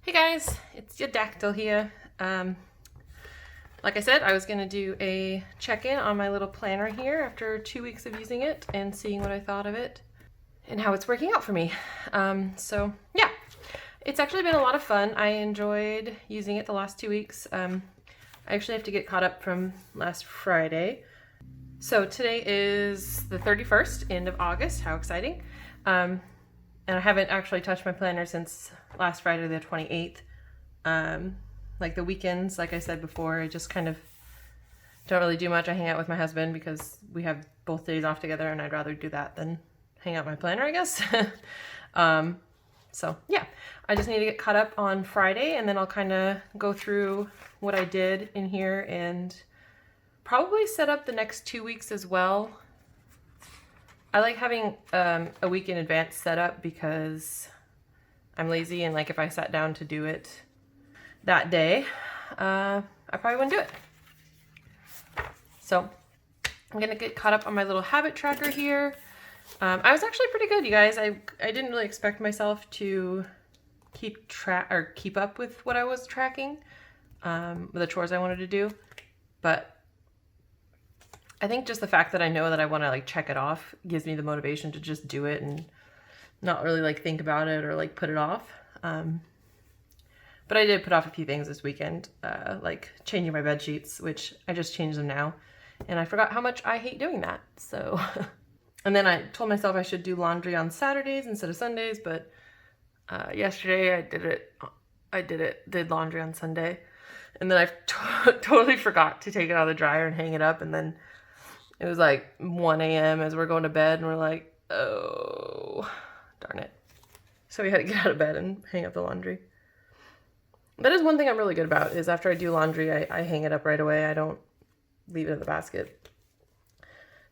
Hey guys, it's your Dactyl here. Like I said, I was going to do a check-in on my little planner here after 2 weeks of using it and seeing what I thought of it and how it's working out for me. So yeah, it's actually been a lot of fun. I enjoyed using it the last 2 weeks. I actually have to get caught up from last Friday. So today is the 31st, end of August. How exciting. And I haven't actually touched my planner since last Friday, the 28th. Like the weekends, like I said before, I just kind of don't really do much. I hang out with my husband because we have both days off together and I'd rather do that than hang out my planner, I guess. So yeah, I just need to get caught up on Friday and then I'll kind of go through what I did in here and probably set up the next 2 weeks as well. I like having a week in advance set up because I'm lazy and like if I sat down to do it that day, I probably wouldn't do it. So I'm gonna get caught up on my little habit tracker here. I was actually pretty good, you guys. I didn't really expect myself to keep up with what I was tracking, with the chores I wanted to do, but I think just the fact that I know that I want to like check it off gives me the motivation to just do it and not really like think about it or like put it off. But I did put off a few things this weekend, like changing my bed sheets, which I just changed them now. And I forgot how much I hate doing that. So, and then I told myself I should do laundry on Saturdays instead of Sundays, but yesterday I did laundry on Sunday. And then I totally forgot to take it out of the dryer and hang it up. And then it was like 1 a.m. as we're going to bed and we're like, oh, darn it. So we had to get out of bed and hang up the laundry. That is one thing I'm really good about is after I do laundry, I hang it up right away. I don't leave it in the basket.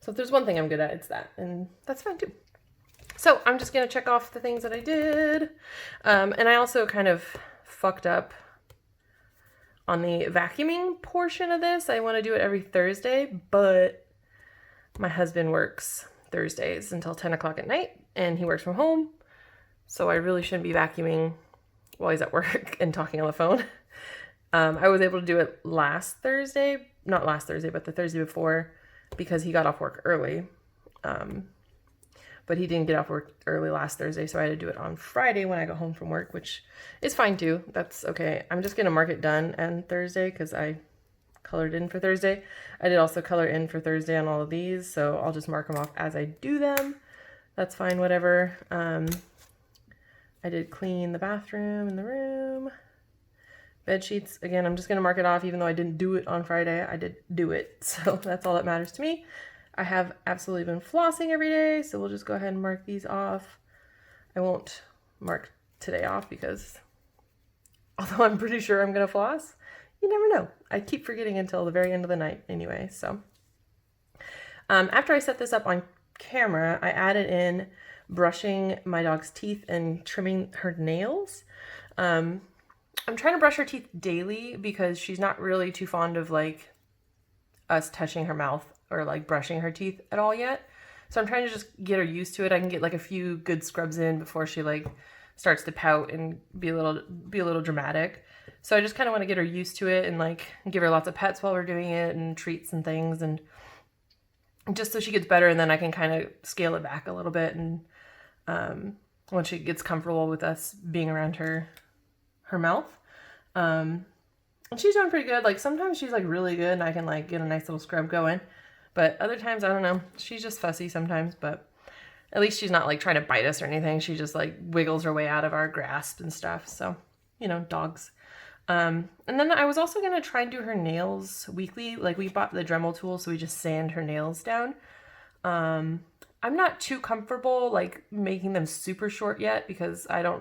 So if there's one thing I'm good at, it's that. And that's fine too. So I'm just going to check off the things that I did. And I also kind of fucked up on the vacuuming portion of this. I want to do it every Thursday, but my husband works Thursdays until 10 o'clock at night and he works from home. So I really shouldn't be vacuuming while he's at work and talking on the phone. I was able to do it last Thursday, not last Thursday, but the Thursday before because he got off work early. But he didn't get off work early last Thursday, so I had to do it on Friday when I got home from work, which is fine too. That's okay. I'm just going to mark it done on Thursday because I colored in for Thursday. I did also color in for Thursday on all of these, so I'll just mark them off as I do them. That's fine, whatever. I did clean the bathroom and the room. Bed sheets, again, I'm just going to mark it off even though I didn't do it on Friday. I did do it, so that's all that matters to me. I have absolutely been flossing every day, so we'll just go ahead and mark these off. I won't mark today off because although I'm pretty sure I'm going to floss, you never know. I keep forgetting until the very end of the night anyway, so. After I set this up on camera, I added in brushing my dog's teeth and trimming her nails. I'm trying to brush her teeth daily because she's not really too fond of like us touching her mouth or like brushing her teeth at all yet. So I'm trying to just get her used to it. I can get like a few good scrubs in before she like starts to pout and be a little dramatic. So I just kind of want to get her used to it and like give her lots of pets while we're doing it and treats and things and just so she gets better, and then I can kind of scale it back a little bit and once she gets comfortable with us being around her mouth. And she's doing pretty good. Like sometimes she's like really good and I can like get a nice little scrub going. But other times, I don't know. She's just fussy sometimes, but at least she's not like trying to bite us or anything. She just like wiggles her way out of our grasp and stuff. So, you know, dogs. And then I was also going to try and do her nails weekly. Like we bought the Dremel tool, so we just sand her nails down. I'm not too comfortable like making them super short yet because I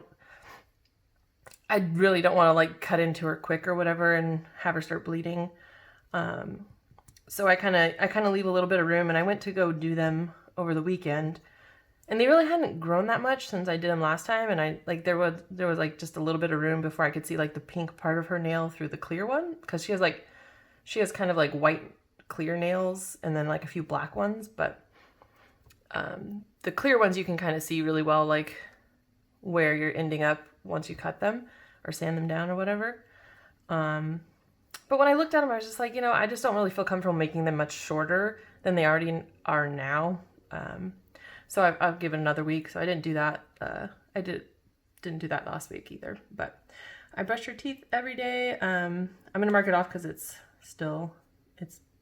really don't want to like cut into her quick or whatever and have her start bleeding. So I kind of leave a little bit of room, and I went to go do them over the weekend, and they really hadn't grown that much since I did them last time. And I like there was like just a little bit of room before I could see like the pink part of her nail through the clear one, because she has kind of like white clear nails and then like a few black ones, but the clear ones you can kind of see really well like where you're ending up once you cut them, or sand them down or whatever. But when I looked at them, I was just like, I just don't really feel comfortable making them much shorter than they already are now. So I've given another week. So I didn't do that. I didn't do that last week either. But I brush your teeth every day. I'm gonna mark it off because it's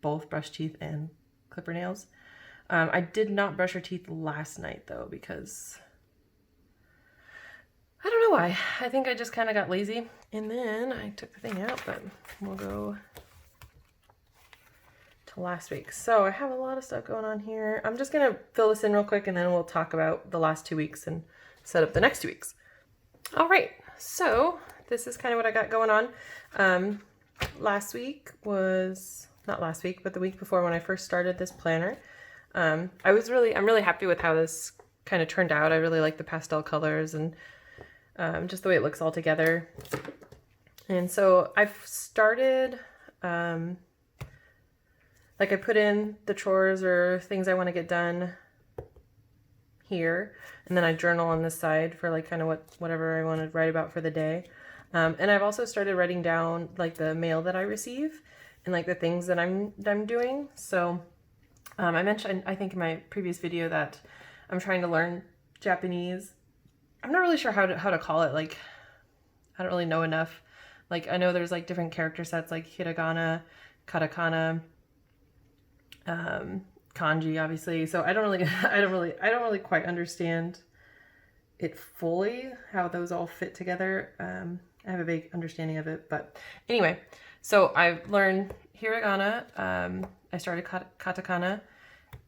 both brush teeth and clipper nails. I did not brush your teeth last night though because I don't know why. I think I just kind of got lazy. And then I took the thing out, but we'll go to last week. So I have a lot of stuff going on here. I'm just going to fill this in real quick and then we'll talk about the last 2 weeks and set up the next 2 weeks. All right. So this is kind of what I got going on. Last week was, not last week, but the week before when I first started this planner. I'm really happy with how this kind of turned out. I really like the pastel colors and just the way it looks all together. And so I've started, I put in the chores or things I want to get done here, and then I journal on this side for like kind of whatever I want to write about for the day. And I've also started writing down like the mail that I receive and like the things that I'm doing. So I mentioned, I think in my previous video, that I'm trying to learn Japanese. I'm not really sure how to call it. Like, I don't really know enough. Like, I know there's like different character sets, like hiragana, katakana, kanji, obviously. So I don't really quite understand it fully, how those all fit together. I have a vague understanding of it, but anyway, so I've learned hiragana. I started katakana,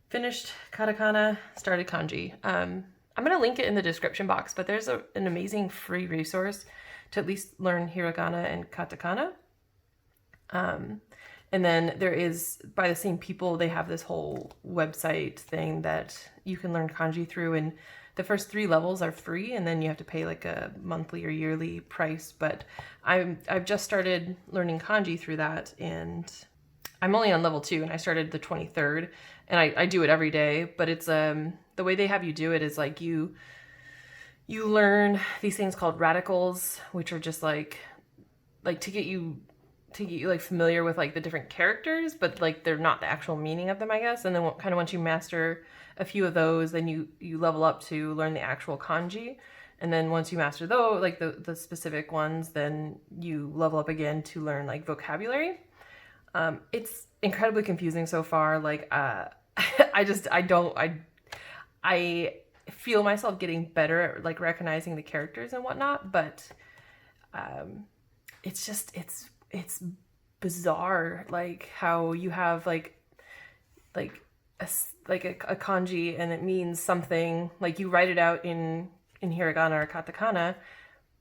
finished katakana, started kanji. I'm going to link it in the description box, but there's an amazing free resource to at least learn hiragana and katakana. And then there is, by the same people, they have this whole website thing that you can learn kanji through, and the first 3 levels are free, and then you have to pay like a monthly or yearly price. But I've just started learning kanji through that, and I'm only on level 2, and I started the 23rd, and I do it every day. But it's the way they have you do it is like you learn these things called radicals, which are just like to get you like familiar with like the different characters, but like they're not the actual meaning of them, I guess. And then kind of once you master a few of those, then you level up to learn the actual kanji. And then once you master those, like the specific ones, then you level up again to learn like vocabulary. It's incredibly confusing so far. Like, I feel myself getting better at like recognizing the characters and whatnot, but it's bizarre, like how you have like a kanji and it means something, like you write it out in hiragana or katakana,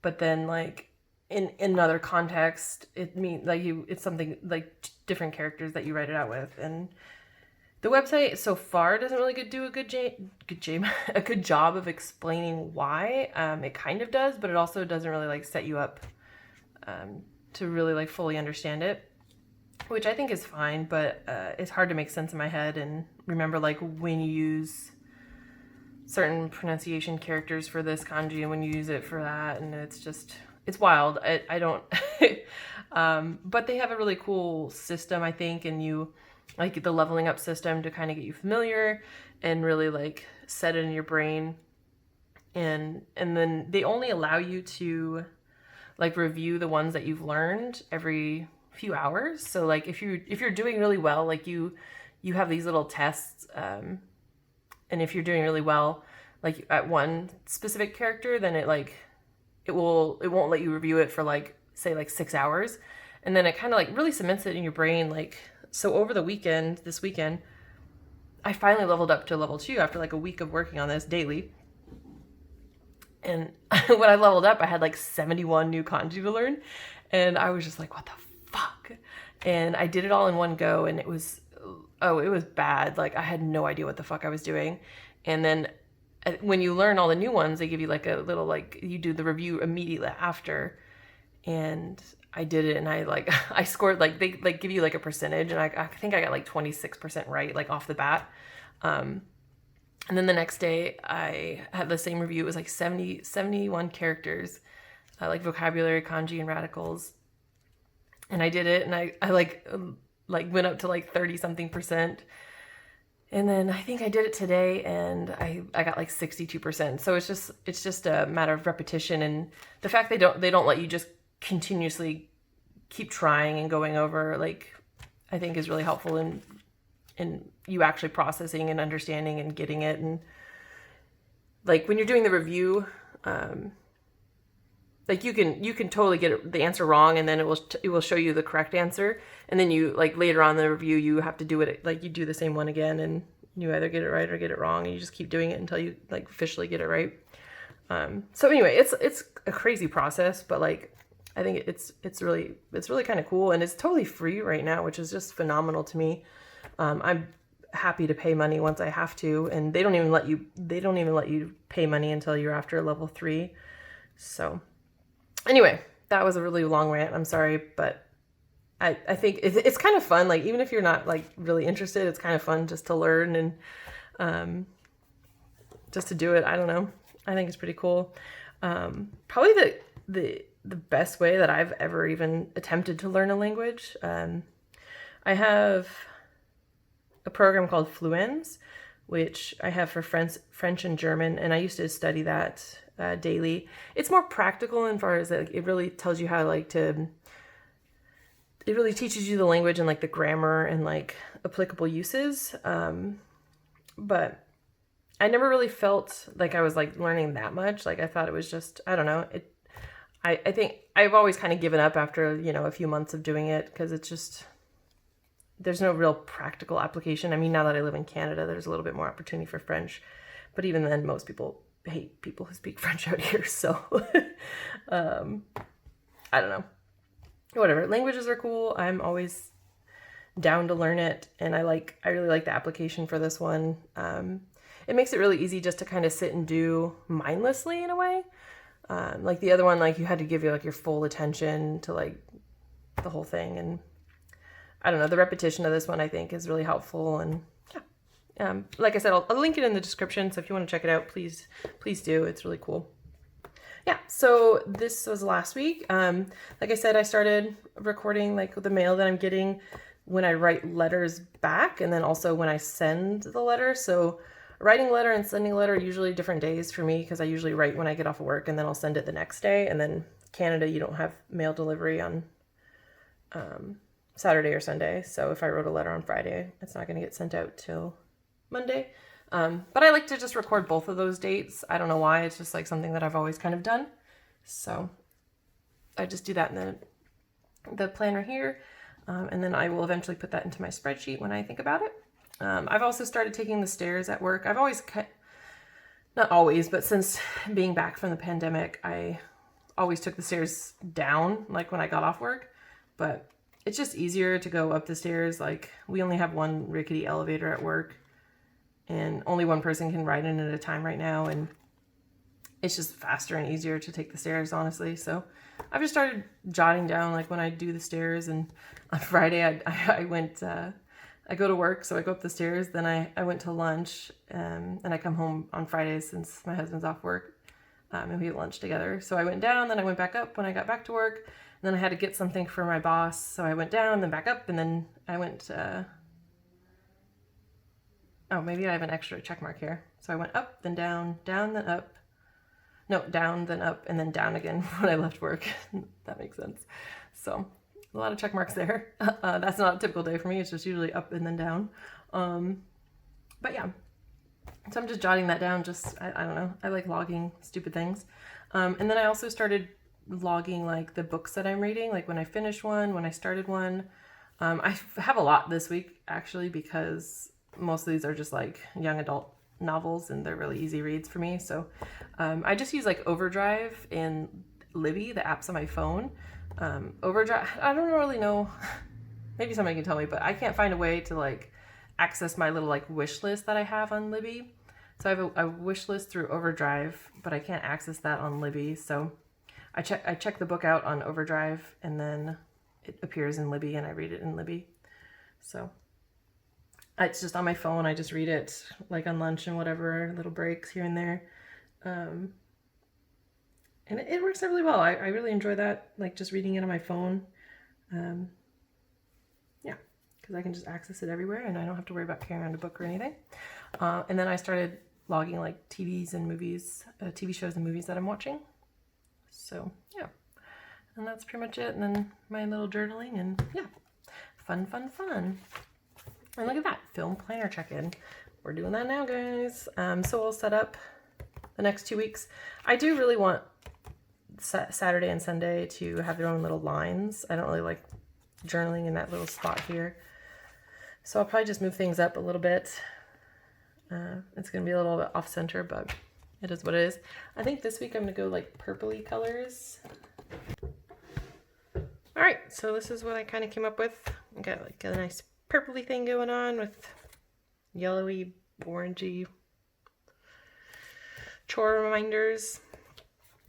but then like in another context it means like it's something like different characters that you write it out with. And the website so far doesn't really do a good job of explaining why. It kind of does, but it also doesn't really like set you up to really like fully understand it, which I think is fine, but it's hard to make sense in my head and remember like when you use certain pronunciation characters for this kanji and when you use it for that, and it's wild. I don't but they have a really cool system, I think, and you like the leveling up system to kind of get you familiar and really like set it in your brain. And then they only allow you to like review the ones that you've learned every few hours. So like if you're doing really well, like you have these little tests, and if you're doing really well like at one specific character, then it won't let you review it for like say like 6 hours, and then it kind of like really cements it in your brain. Like, so over this weekend I finally leveled up to level 2 after like a week of working on this daily. And when I leveled up, I had like 71 new kanji to learn. And I was just like, what the fuck? And I did it all in one go, and it was bad. Like, I had no idea what the fuck I was doing. And then when you learn all the new ones, they give you like a little, like, you do the review immediately after. And I did it, and I scored, like, they like give you like a percentage, and I think I got like 26% right, like off the bat. And then the next day I had the same review. It was like 71 characters. like vocabulary, kanji, and radicals. And I did it, and I like went up to like 30 something percent. And then I think I did it today, and I got like 62%. So it's just a matter of repetition, and the fact they don't let you just continuously keep trying and going over, like, I think is really helpful in you actually processing and understanding and getting it. And like when you're doing the review, like you can totally get the answer wrong, and then it will show you the correct answer, and then you, like, later on in the review, you have to do it, like, you do the same one again, and you either get it right or get it wrong, and you just keep doing it until you, like, officially get it right. So anyway, it's a crazy process, but like I think it's really kind of cool, and it's totally free right now, which is just phenomenal to me. I'm happy to pay money once I have to, and they don't even let you pay money until you're after level 3. So anyway, that was a really long rant. I'm sorry, but I think it's kind of fun. Like, even if you're not like really interested, it's kind of fun just to learn and just to do it. I don't know. I think it's pretty cool. Probably the best way that I've ever even attempted to learn a language. I have a program called Fluens, which I have for French and German, and I used to study that daily. It's more practical in far as like, it really tells you how it really teaches you the language and like the grammar and like applicable uses. But I never really felt like I was like learning that much. Like, I thought it was just, I don't know. I think I've always kind of given up after, a few months of doing it, because it's just, there's no real practical application. I mean, now that I live in Canada, there's a little bit more opportunity for French, but even then, most people hate people who speak French out here. So, I don't know. Whatever. Languages are cool. I'm always down to learn it, and I really like the application for this one. It makes it really easy just to kind of sit and do mindlessly in a way. Like the other one, like you had to give your full attention to like the whole thing, and I don't know, the repetition of this one I think is really helpful. And yeah, like I said, I'll link it in the description, so if you want to check it out, please do. It's really cool. Yeah, so this was last week. Like I said, I started recording like the mail that I'm getting when I write letters back, and then also when I send the letter. So writing a letter and sending a letter are usually different days for me, because I usually write when I get off of work, and then I'll send it the next day. And then Canada, you don't have mail delivery on Saturday or Sunday. So if I wrote a letter on Friday, it's not going to get sent out till Monday. But I like to just record both of those dates. I don't know why. It's just like something that I've always kind of done. So I just do that in the planner here. And then I will eventually put that into my spreadsheet when I think about it. I've also started taking the stairs at work. I've always not always, but since being back from the pandemic, I always took the stairs down, like when I got off work. But it's just easier to go up the stairs. Like, we only have one rickety elevator at work, and only one person can ride in at a time right now, and it's just faster and easier to take the stairs, honestly. So I've just started jotting down like when I do the stairs. And on Friday I went I go to work, so I go up the stairs, then I went to lunch, and I come home on Fridays since my husband's off work, and we have lunch together. So I went down, then I went back up when I got back to work, and then I had to get something for my boss, so I went down, then back up, and then I went oh, maybe I have an extra check mark here. So I went up, then down, down, then up. No, down, then up, and then down again when I left work. That makes sense. So a lot of check marks there. That's not a typical day for me. It's just usually up and then down. But yeah, so I'm just jotting that down. Just, I don't know. I like logging stupid things. And then I also started logging like the books that I'm reading, like when I finished one, when I started one. I have a lot this week actually, because most of these are just like young adult novels, and they're really easy reads for me. So I just use like Overdrive and Libby, the apps on my phone. Overdrive, I don't really know, maybe somebody can tell me, but I can't find a way to like access my little like wish list that I have on Libby. So I have a wish list through Overdrive, but I can't access that on Libby. So I check the book out on Overdrive, and then it appears in Libby, and I read it in Libby. So it's just on my phone. I just read it like on lunch and whatever, little breaks here and there. And it works out really well. I really enjoy that, like just reading it on my phone. Yeah, because I can just access it everywhere and I don't have to worry about carrying around a book or anything. And then I started logging like TVs and movies, TV shows and movies that I'm watching. So yeah, and that's pretty much it. And then my little journaling and yeah, fun, fun, fun. And look at that, film planner check-in. We're doing that now, guys. So we'll set up the next 2 weeks. I do really want Saturday and Sunday to have their own little lines. I don't really like journaling in that little spot here. So I'll probably just move things up a little bit. It's going to be a little bit off center, but it is what it is. I think this week I'm going to go like purpley colors. All right, so this is what I kind of came up with. I got like a nice purpley thing going on with yellowy, orangey chore reminders.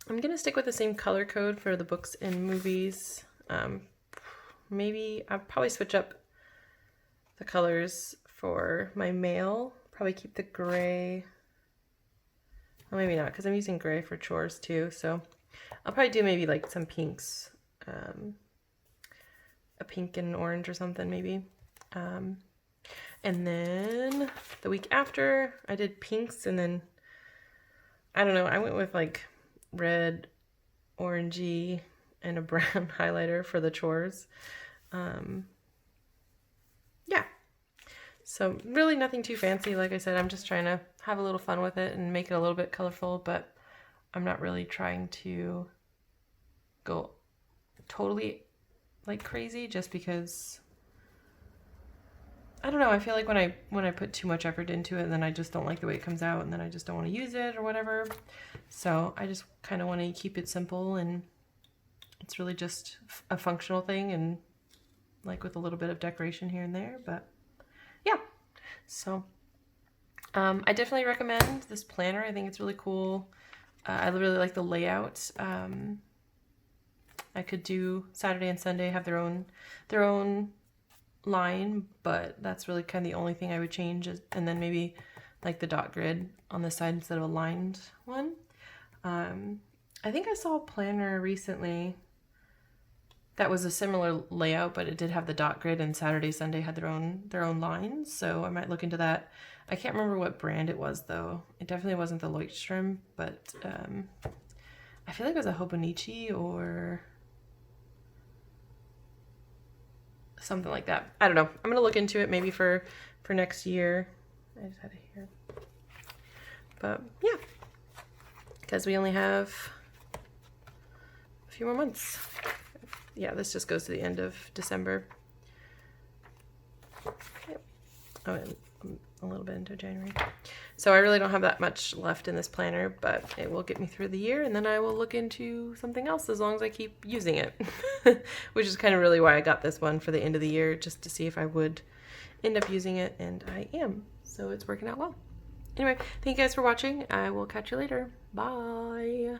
I'm going to stick with the same color code for the books and movies. Maybe I'll probably switch up the colors for my mail. Probably keep the gray. Well, maybe not, because I'm using gray for chores too. So I'll probably do maybe like some pinks. A pink and orange or something maybe. And then the week after I did pinks, and then I don't know, I went with like red, orangey, and a brown highlighter for the chores. Yeah, so really nothing too fancy. Like I said, I'm just trying to have a little fun with it and make it a little bit colorful, but I'm not really trying to go totally like crazy, just because I don't know, I feel like when I put too much effort into it, then I just don't like the way it comes out, and then I just don't want to use it or whatever. So I just kind of want to keep it simple, and it's really just a functional thing, and like with a little bit of decoration here and there. But yeah, so I definitely recommend this planner. I think it's really cool. I really like the layout. I could do Saturday and Sunday have their own line, but that's really kind of the only thing I would change, and then maybe like the dot grid on the side instead of a lined one. I think I saw a planner recently that was a similar layout, but it did have the dot grid, and Saturday, Sunday had their own lines. So I might look into that. I can't remember what brand it was though. It definitely wasn't the Leuchtturm, but I feel like it was a Hobonichi or something like that. I don't know. I'm gonna look into it maybe for next year. I just had it here, but yeah, because we only have a few more months. Yeah, this just goes to the end of December. Yep. Oh, and a little bit into January. So I really don't have that much left in this planner, but it will get me through the year, and then I will look into something else as long as I keep using it. Which is kind of really why I got this one for the end of the year, just to see if I would end up using it, and I am. So it's working out well. Anyway, thank you guys for watching. I will catch you later. Bye.